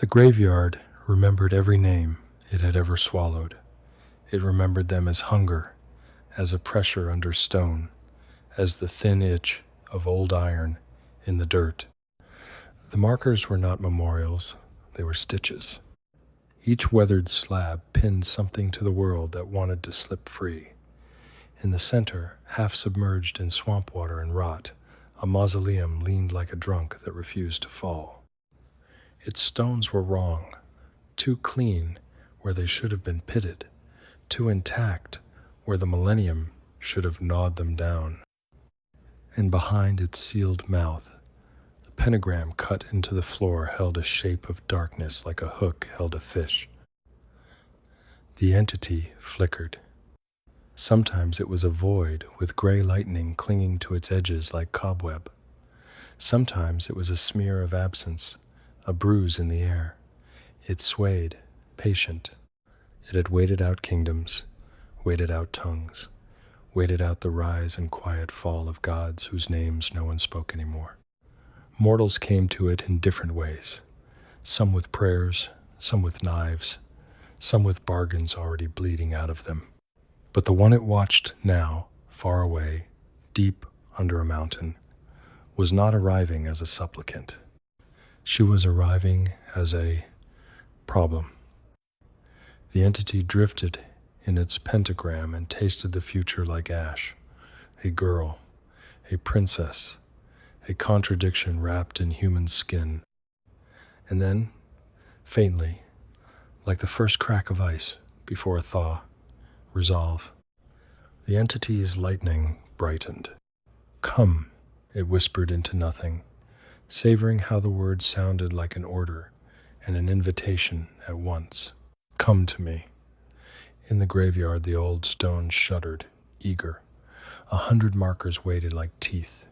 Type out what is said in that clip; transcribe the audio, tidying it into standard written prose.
The graveyard remembered every name it had ever swallowed. It remembered them as hunger, as a pressure under stone, as the thin itch of old iron in the dirt. The markers were not memorials, they were stitches. Each weathered slab pinned something to the world that wanted to slip free. In the center, half submerged in swamp water and rot, a mausoleum leaned like a drunk that refused to fall. Its stones were wrong, too clean where they should have been pitted, too intact where the millennium should have gnawed them down. And behind its sealed mouth, the pentagram cut into the floor held a shape of darkness like a hook held a fish. The entity flickered. Sometimes it was a void with gray lightning clinging to its edges like cobweb. Sometimes it was a smear of absence, a bruise in the air. It swayed, patient. It had waited out kingdoms, waited out tongues, waited out the rise and quiet fall of gods whose names no one spoke anymore. Mortals came to it in different ways, some with prayers, some with knives, some with bargains already bleeding out of them. But the one it watched now, far away, deep under a mountain, was not arriving as a supplicant. She was arriving as a problem. The entity drifted in its pentagram and tasted the future like ash. A girl, a princess, a contradiction wrapped in human skin. And then, faintly, like the first crack of ice before a thaw, resolve. The entity's lightning brightened. Come, it whispered into nothing, savoring how the words sounded like an order and an invitation at once. Come to me. In the graveyard the old stones shuddered, eager. 100 markers waited like teeth,